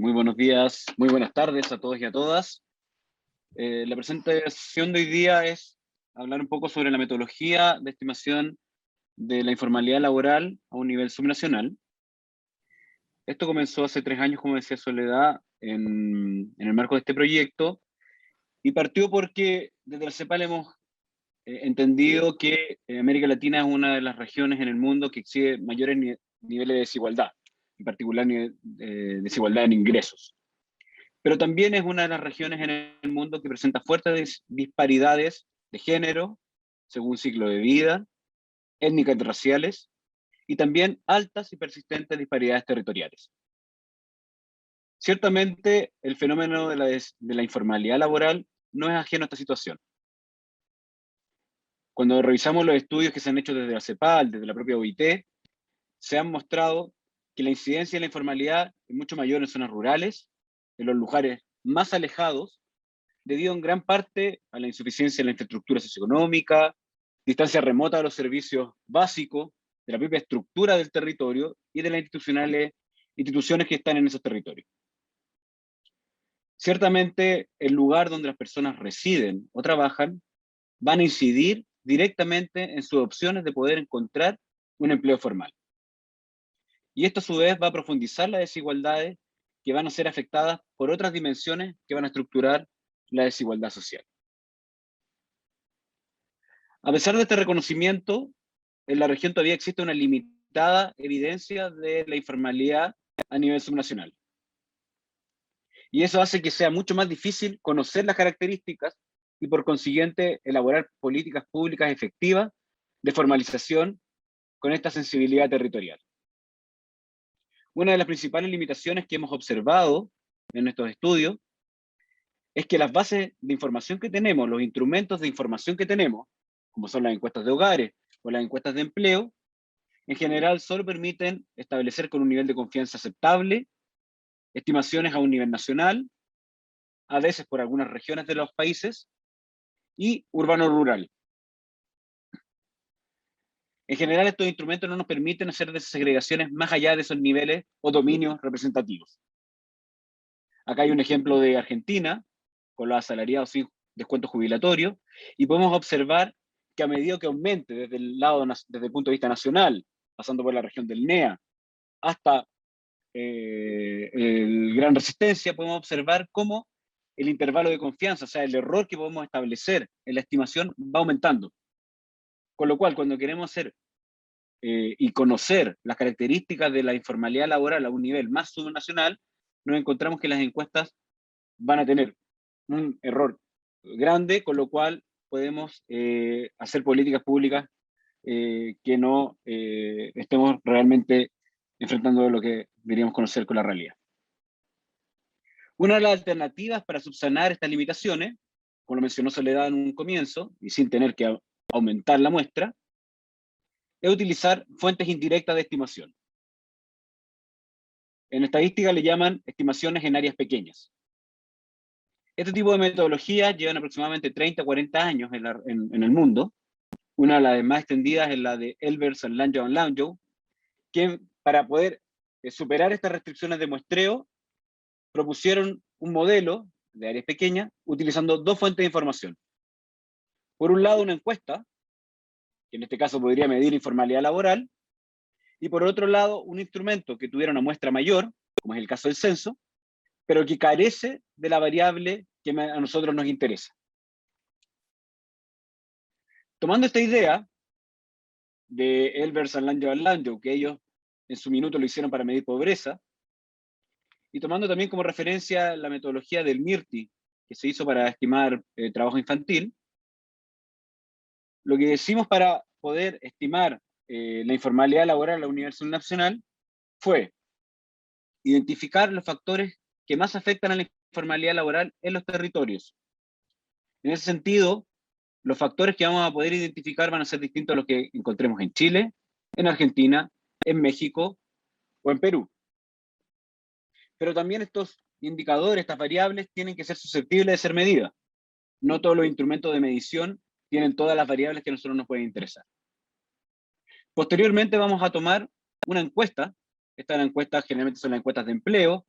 Muy buenos días, muy buenas tardes a todos y a todas. La presentación de hoy día es hablar un poco sobre la metodología de estimación de la informalidad laboral a un nivel subnacional. Esto comenzó hace 3 años, como decía Soledad, en el marco de este proyecto, y partió porque desde la CEPAL hemos entendido que América Latina es una de las regiones en el mundo que exhibe mayores niveles de desigualdad, en particular desigualdad en ingresos. Pero también es una de las regiones en el mundo que presenta fuertes disparidades de género, según ciclo de vida, étnicas y raciales, y también altas y persistentes disparidades territoriales. Ciertamente, el fenómeno de la informalidad laboral no es ajeno a esta situación. Cuando revisamos los estudios que se han hecho desde la CEPAL, desde la propia OIT, se han mostrado que la incidencia de la informalidad es mucho mayor en zonas rurales, en los lugares más alejados, debido en gran parte a la insuficiencia de la infraestructura socioeconómica, distancia remota de los servicios básicos, de la propia estructura del territorio y de las instituciones que están en esos territorios. Ciertamente, el lugar donde las personas residen o trabajan van a incidir directamente en sus opciones de poder encontrar un empleo formal. Y esto a su vez va a profundizar las desigualdades que van a ser afectadas por otras dimensiones que van a estructurar la desigualdad social. A pesar de este reconocimiento, en la región todavía existe una limitada evidencia de la informalidad a nivel subnacional. Y eso hace que sea mucho más difícil conocer las características y por consiguiente elaborar políticas públicas efectivas de formalización con esta sensibilidad territorial. Una de las principales limitaciones que hemos observado en estos estudios es que las bases de información que tenemos, los instrumentos de información que tenemos, como son las encuestas de hogares o las encuestas de empleo, en general solo permiten establecer con un nivel de confianza aceptable estimaciones a un nivel nacional, a veces por algunas regiones de los países, y urbano-rural. En general, estos instrumentos no nos permiten hacer desagregaciones más allá de esos niveles o dominios representativos. Acá hay un ejemplo de Argentina, con los asalariados sin descuento jubilatorio, y podemos observar que a medida que aumente desde el punto de vista nacional, pasando por la región del NEA, hasta el Gran Resistencia, podemos observar cómo el intervalo de confianza, o sea, el error que podemos establecer en la estimación va aumentando. Con lo cual, cuando queremos hacer y conocer las características de la informalidad laboral a un nivel más subnacional, nos encontramos que las encuestas van a tener un error grande, con lo cual podemos hacer políticas públicas que no estemos realmente enfrentando lo que deberíamos conocer con la realidad. Una de las alternativas para subsanar estas limitaciones, como lo mencionó Soledad en un comienzo, y sin tener que aumentar la muestra, es utilizar fuentes indirectas de estimación. En estadística le llaman estimaciones en áreas pequeñas. Este tipo de metodologías llevan aproximadamente 30 a 40 años en el mundo. Una de las más extendidas es la de Elbers, Langeau, que para poder superar estas restricciones de muestreo, propusieron un modelo de áreas pequeñas utilizando dos fuentes de información. Por un lado, una encuesta, que en este caso podría medir informalidad laboral, y por otro lado, un instrumento que tuviera una muestra mayor, como es el caso del censo, pero que carece de la variable que a nosotros nos interesa. Tomando esta idea de Elbers, Langeau, que ellos en su minuto lo hicieron para medir pobreza, y tomando también como referencia la metodología del MIRTI, que se hizo para estimar trabajo infantil, lo que decimos para poder estimar la informalidad laboral a un nivel subnacional fue identificar los factores que más afectan a la informalidad laboral en los territorios. En ese sentido, los factores que vamos a poder identificar van a ser distintos a los que encontremos en Chile, en Argentina, en México o en Perú. Pero también estos indicadores, estas variables, tienen que ser susceptibles de ser medidas. No todos los instrumentos de medición tienen todas las variables que a nosotros nos pueden interesar. Posteriormente vamos a tomar una encuesta. Estas encuestas generalmente son las encuestas de empleo,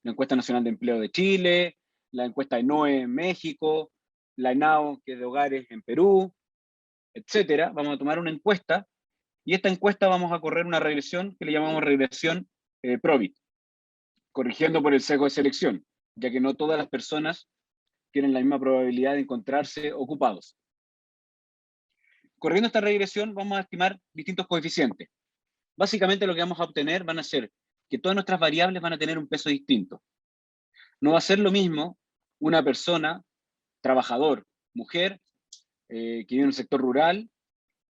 la Encuesta Nacional de Empleo de Chile, la encuesta ENOE en México, la ENAO, que es de hogares en Perú, etcétera. Vamos a tomar una encuesta, y esta encuesta vamos a correr una regresión que le llamamos regresión Probit, corrigiendo por el sesgo de selección, ya que no todas las personas tienen la misma probabilidad de encontrarse ocupados. Corriendo esta regresión vamos a estimar distintos coeficientes. Básicamente lo que vamos a obtener van a ser que todas nuestras variables van a tener un peso distinto. No va a ser lo mismo una persona, trabajador, mujer, que vive en un sector rural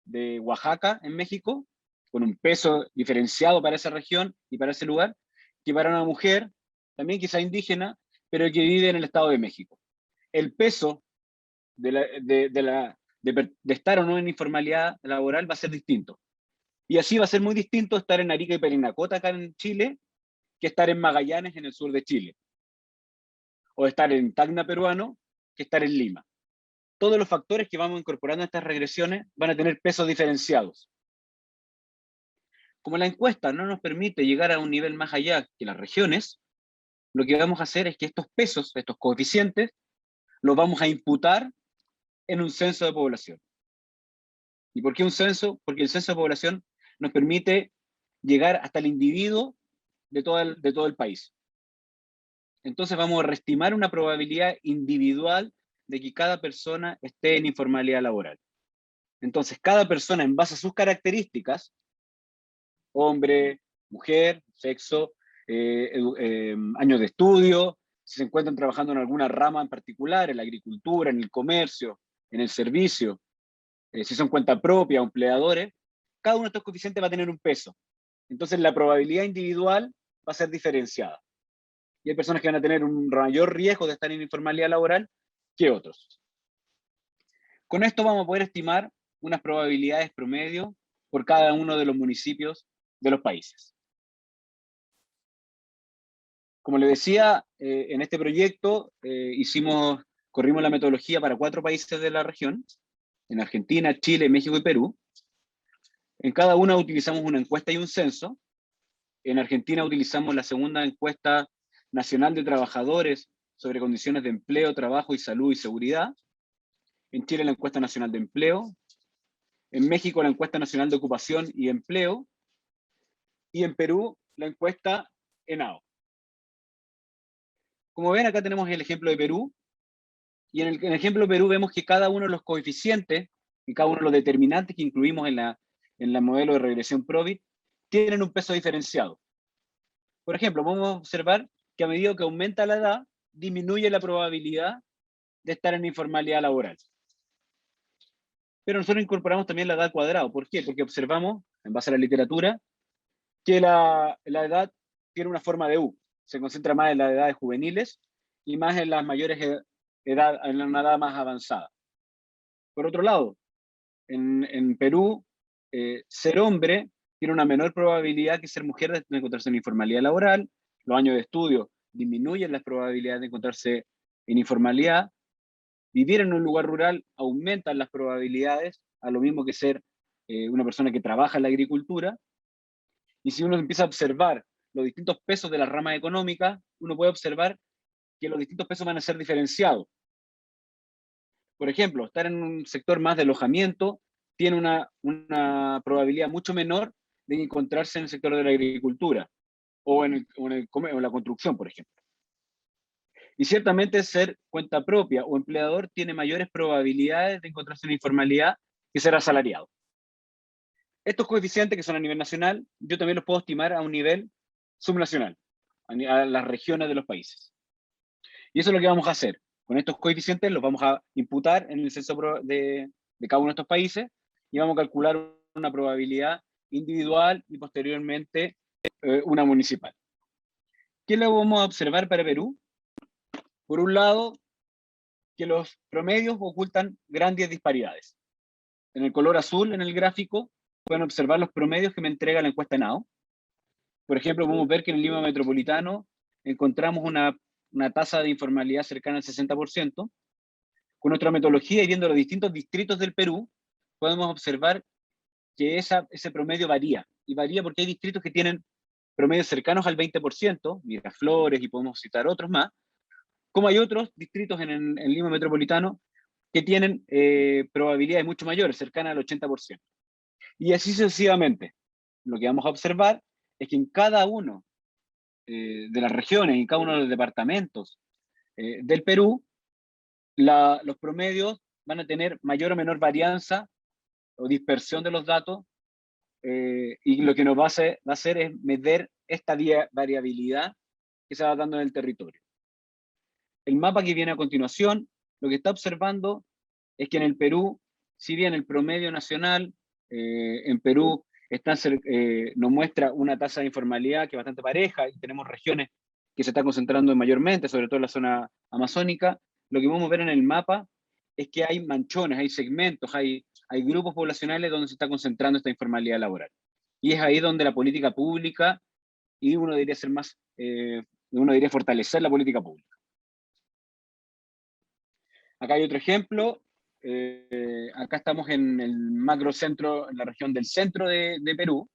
de Oaxaca, en México, con un peso diferenciado para esa región y para ese lugar, que para una mujer, también quizá indígena, pero que vive en el Estado de México. El peso de estar o no en informalidad laboral va a ser distinto. Y así va a ser muy distinto estar en Arica y Parinacota, acá en Chile, que estar en Magallanes, en el sur de Chile. O estar en Tacna, peruano, que estar en Lima. Todos los factores que vamos incorporando a estas regresiones van a tener pesos diferenciados. Como la encuesta no nos permite llegar a un nivel más allá que las regiones, lo que vamos a hacer es que estos pesos, estos coeficientes, los vamos a imputar en un censo de población. ¿Y por qué un censo? Porque el censo de población nos permite llegar hasta el individuo de todo el país. Entonces vamos a reestimar una probabilidad individual de que cada persona esté en informalidad laboral. Entonces cada persona, en base a sus características, hombre, mujer, sexo, años de estudio, si se encuentran trabajando en alguna rama en particular, en la agricultura, en el comercio, en el servicio, si son cuenta propia o empleadores, cada uno de estos coeficientes va a tener un peso. Entonces la probabilidad individual va a ser diferenciada. Y hay personas que van a tener un mayor riesgo de estar en informalidad laboral que otros. Con esto vamos a poder estimar unas probabilidades promedio por cada uno de los municipios de los países. Como les decía, en este proyecto corrimos la metodología para 4 países de la región, en Argentina, Chile, México y Perú. En cada una utilizamos una encuesta y un censo. En Argentina utilizamos la segunda encuesta nacional de trabajadores sobre condiciones de empleo, trabajo y salud y seguridad. En Chile la encuesta nacional de empleo. En México la encuesta nacional de ocupación y empleo. Y en Perú la encuesta ENAO. Como ven, acá tenemos el ejemplo de Perú. Y en el ejemplo de Perú vemos que cada uno de los coeficientes y cada uno de los determinantes que incluimos en la modelo de regresión Probit tienen un peso diferenciado. Por ejemplo, podemos observar que a medida que aumenta la edad, disminuye la probabilidad de estar en informalidad laboral. Pero nosotros incorporamos también la edad al cuadrado. ¿Por qué? Porque observamos, en base a la literatura, que la edad tiene una forma de U. Se concentra más en las edades juveniles y más en las mayores en una edad más avanzada. Por otro lado, en Perú, ser hombre tiene una menor probabilidad que ser mujer de encontrarse en informalidad laboral. Los años de estudio disminuyen las probabilidades de encontrarse en informalidad. Vivir en un lugar rural aumentan las probabilidades, a lo mismo que ser una persona que trabaja en la agricultura. Y si uno empieza a observar los distintos pesos de las ramas económicas, uno puede observar que los distintos pesos van a ser diferenciados. Por ejemplo, estar en un sector más de alojamiento tiene una probabilidad mucho menor de encontrarse en el sector de la agricultura o en la construcción, por ejemplo. Y ciertamente ser cuenta propia o empleador tiene mayores probabilidades de encontrarse en informalidad que ser asalariado. Estos coeficientes que son a nivel nacional, yo también los puedo estimar a un nivel subnacional, a las regiones de los países. Y eso es lo que vamos a hacer. Con estos coeficientes los vamos a imputar en el censo de cada uno de estos países y vamos a calcular una probabilidad individual y posteriormente una municipal. ¿Qué le vamos a observar para Perú? Por un lado, que los promedios ocultan grandes disparidades. En el color azul, en el gráfico, pueden observar los promedios que me entrega la encuesta ENAO. Por ejemplo, podemos ver que en el Lima Metropolitano encontramos una tasa de informalidad cercana al 60%. Con nuestra metodología y viendo los distintos distritos del Perú, podemos observar que ese promedio varía. Y varía porque hay distritos que tienen promedios cercanos al 20%, Miraflores y podemos citar otros más, como hay otros distritos en Lima Metropolitano que tienen probabilidades mucho mayores, cercanas al 80%. Y así sucesivamente. Lo que vamos a observar es que en cada uno de las regiones, en cada uno de los departamentos del Perú, los promedios van a tener mayor o menor varianza o dispersión de los datos, y lo que nos va a hacer es medir esta variabilidad que se va dando en el territorio. El mapa que viene a continuación, lo que está observando es que en el Perú, si bien el promedio nacional en Perú nos muestra una tasa de informalidad que es bastante pareja, y tenemos regiones que se están concentrando mayormente, sobre todo en la zona amazónica, lo que vamos a ver en el mapa es que hay manchones, hay segmentos, hay grupos poblacionales donde se está concentrando esta informalidad laboral. Y es ahí donde la política pública, y uno debería ser más, uno debería fortalecer la política pública. Acá hay otro ejemplo. Acá estamos en el macrocentro, en la región del centro de Perú,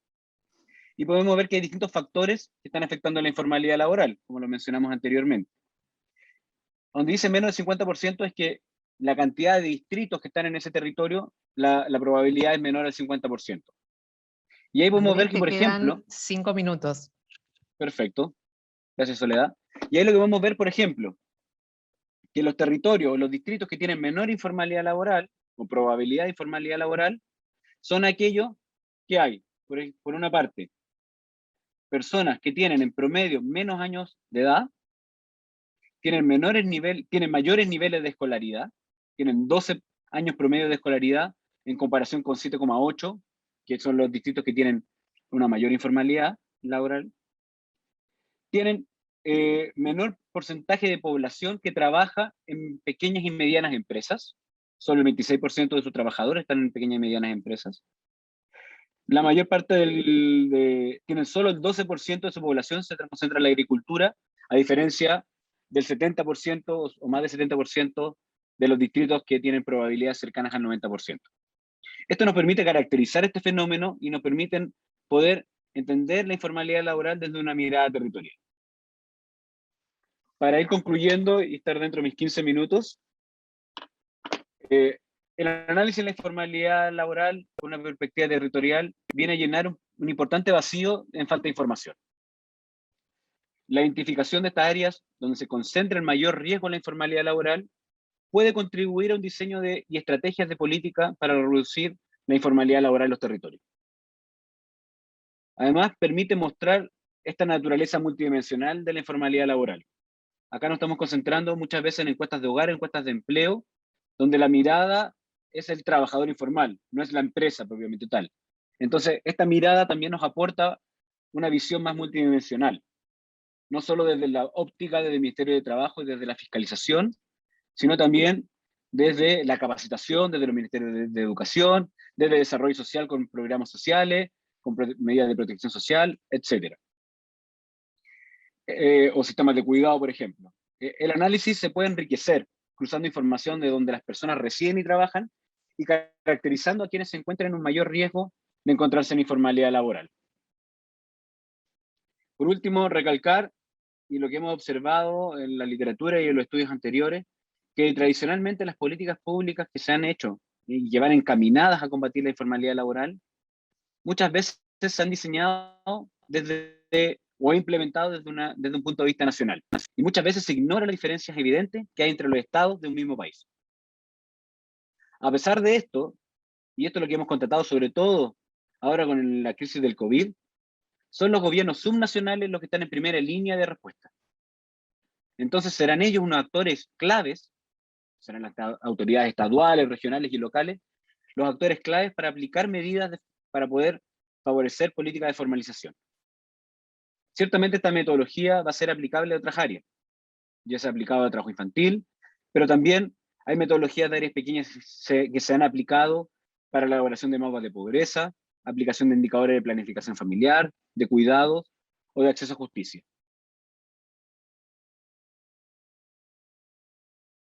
y podemos ver que hay distintos factores que están afectando la informalidad laboral, como lo mencionamos anteriormente. Donde dice menos del 50% es que la cantidad de distritos que están en ese territorio, la probabilidad es menor al 50%. Y ahí podemos ver que, por ejemplo... 5 minutos. Perfecto. Gracias, Soledad. Y ahí lo que podemos ver, por ejemplo, que los territorios o los distritos que tienen menor informalidad laboral o probabilidad de informalidad laboral son aquellos que hay, por una parte, personas que tienen en promedio menos años de edad, tienen mayores niveles de escolaridad, tienen 12 años promedio de escolaridad en comparación con 7,8, que son los distritos que tienen una mayor informalidad laboral. Tienen menor porcentaje de población que trabaja en pequeñas y medianas empresas. Solo el 26% de sus trabajadores están en pequeñas y medianas empresas. La mayor parte tienen solo el 12% de su población se concentra en la agricultura, a diferencia del 70% o más del 70% de los distritos que tienen probabilidades cercanas al 90%. Esto nos permite caracterizar este fenómeno y nos permiten poder entender la informalidad laboral desde una mirada territorial. Para ir concluyendo y estar dentro de mis 15 minutos, el análisis de la informalidad laboral con una perspectiva territorial viene a llenar un importante vacío en falta de información. La identificación de estas áreas donde se concentra el mayor riesgo en la informalidad laboral puede contribuir a un diseño y estrategias de política para reducir la informalidad laboral en los territorios. Además, permite mostrar esta naturaleza multidimensional de la informalidad laboral. Acá nos estamos concentrando muchas veces en encuestas de hogar, encuestas de empleo, donde la mirada es el trabajador informal, no es la empresa propiamente tal. Entonces, esta mirada también nos aporta una visión más multidimensional, no solo desde la óptica del Ministerio de Trabajo y desde la fiscalización, sino también desde la capacitación, desde los ministerios de Educación, desde el desarrollo social con programas sociales, con medidas de protección social, etc. O sistemas de cuidado, por ejemplo. El análisis se puede enriquecer cruzando información de donde las personas residen y trabajan y caracterizando a quienes se encuentran en un mayor riesgo de encontrarse en informalidad laboral. Por último, recalcar, y lo que hemos observado en la literatura y en los estudios anteriores, que tradicionalmente las políticas públicas que se han hecho y que van encaminadas a combatir la informalidad laboral, muchas veces se han diseñado o implementado desde un punto de vista nacional. Y muchas veces se ignoran las diferencias evidentes que hay entre los estados de un mismo país. A pesar de esto, y esto es lo que hemos constatado sobre todo ahora con la crisis del COVID, son los gobiernos subnacionales los que están en primera línea de respuesta. Entonces serán ellos unos actores claves, serán las autoridades estaduales, regionales y locales, los actores claves para aplicar medidas para poder favorecer políticas de formalización. Ciertamente esta metodología va a ser aplicable a otras áreas. Ya se ha aplicado a trabajo infantil, pero también hay metodologías de áreas pequeñas que se han aplicado para la elaboración de mapas de pobreza, aplicación de indicadores de planificación familiar, de cuidados o de acceso a justicia.